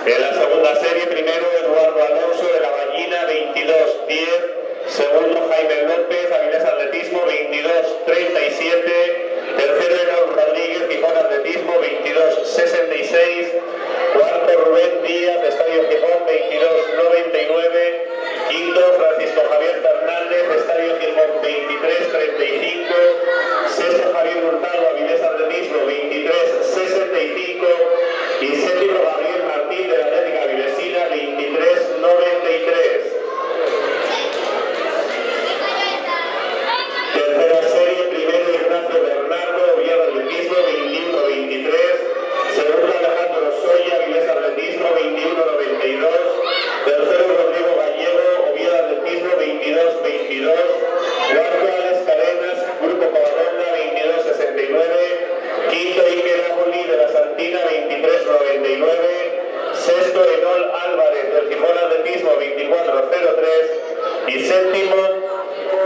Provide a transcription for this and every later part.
En la segunda serie, primero Eduardo Alonso de la Ballina, 22-10. Segundo Jaime López, Avilés Atletismo, 22-37. Tercero Raúl Rodríguez, Gijón Atletismo, 22-66. Cuarto Rubén Díaz, Estadio Gijón, 22-99. Quinto Francisco Javier Fernández, Estadio Gijón, 23-35. Sexto Javier Hurtado, Avilés Atletismo, 23-65. Y séptimo Gabriel Martín de la Atlética Avilesina, 23-93. Tercera serie, primero Ignacio Bernardo, Oviedo Atletismo, 21-23. Segundo Alejandro Soya, Avilés Atletismo, 21-92. Tercero Rodrigo Gallego, Oviedo Atletismo, 22-22. Cuarto Alex Cadenas, Grupo Covadonga, 22-69. Quinto Iker Agoli de la Santina, 23-99. Sexto Enol Álvarez del Gijón Atletismo, 24-03. Y séptimo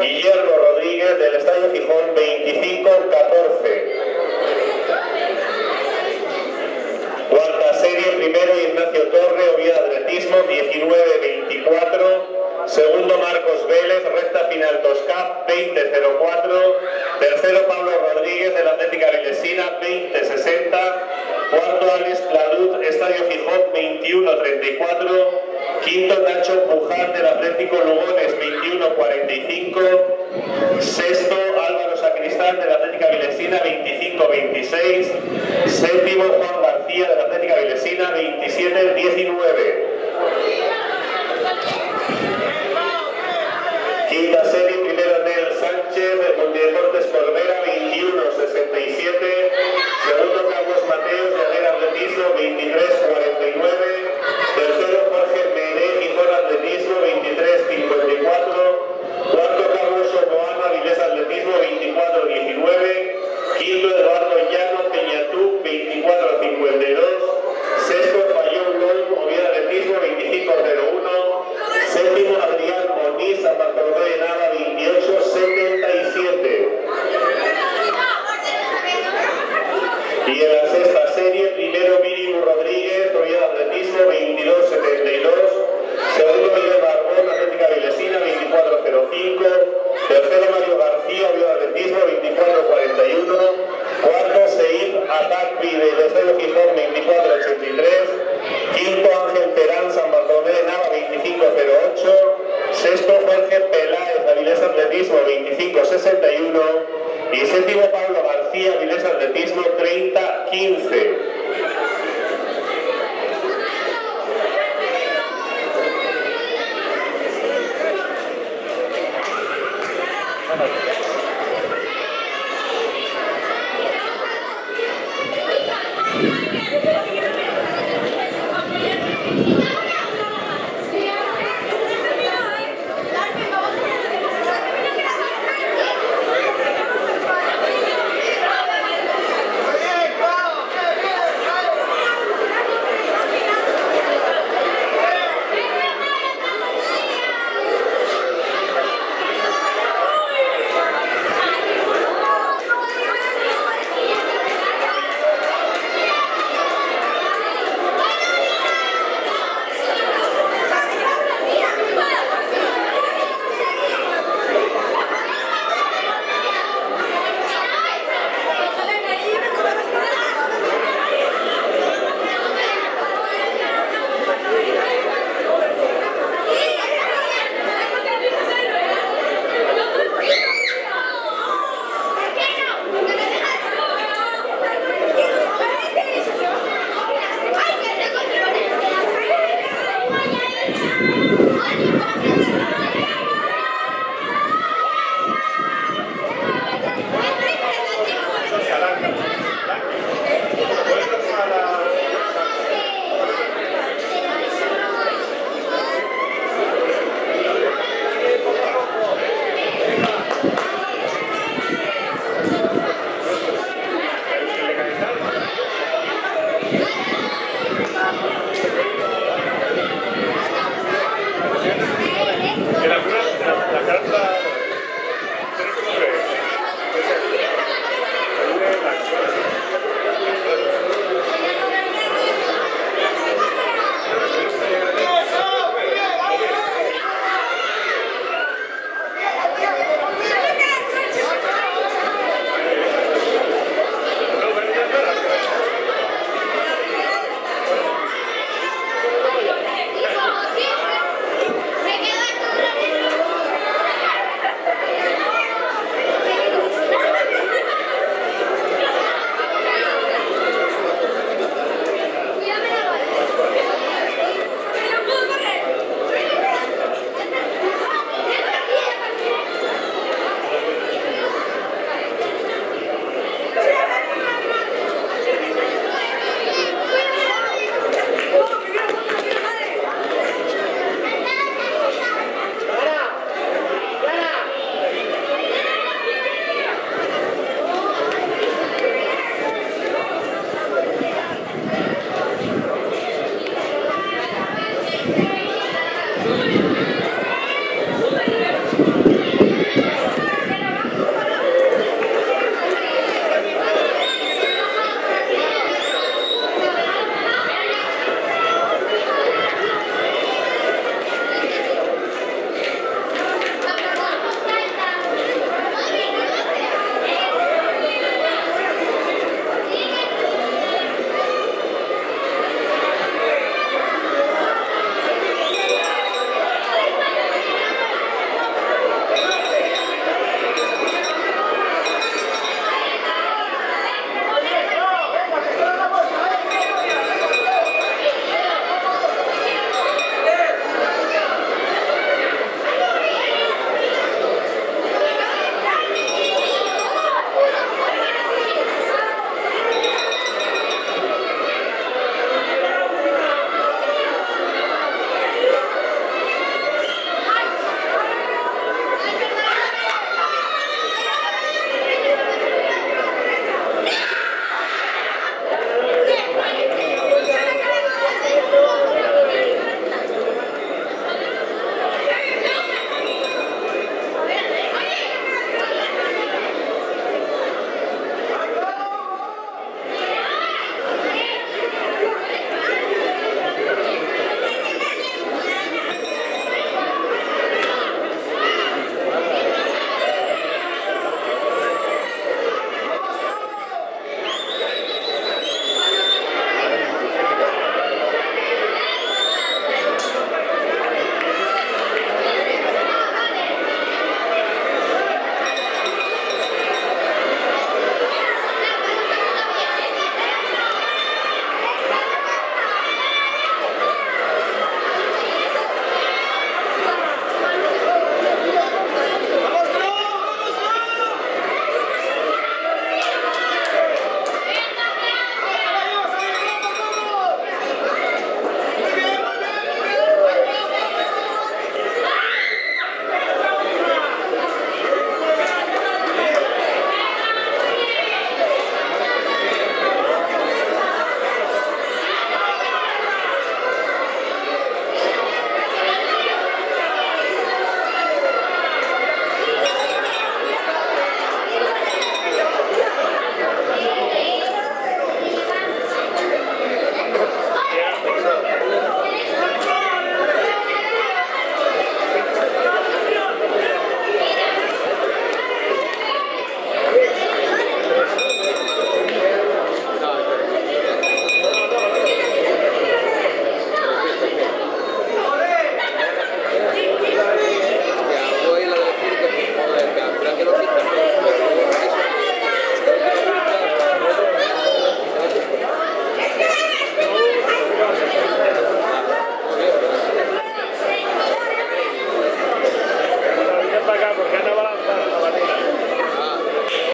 Guillermo Rodríguez del Estadio Gijón, 25-14. Cuarta serie, primero Ignacio Torre, Oviedo Atletismo, 19-24. Segundo Marcos Vélez, recta final Toscap, 20-04. Tercero Pablo Rodríguez de la Atlética Avilesina, 20-60. Cuarto Alex Pladut, Estadio Gijón, 21-34. Quinto Nacho Puján del Atlético Lugones, 21-45. Sexto Álvaro Sacristán de la Atlética Avilesina, 25-26. Séptimo Juan García de la Atlética Avilesina, 27-19.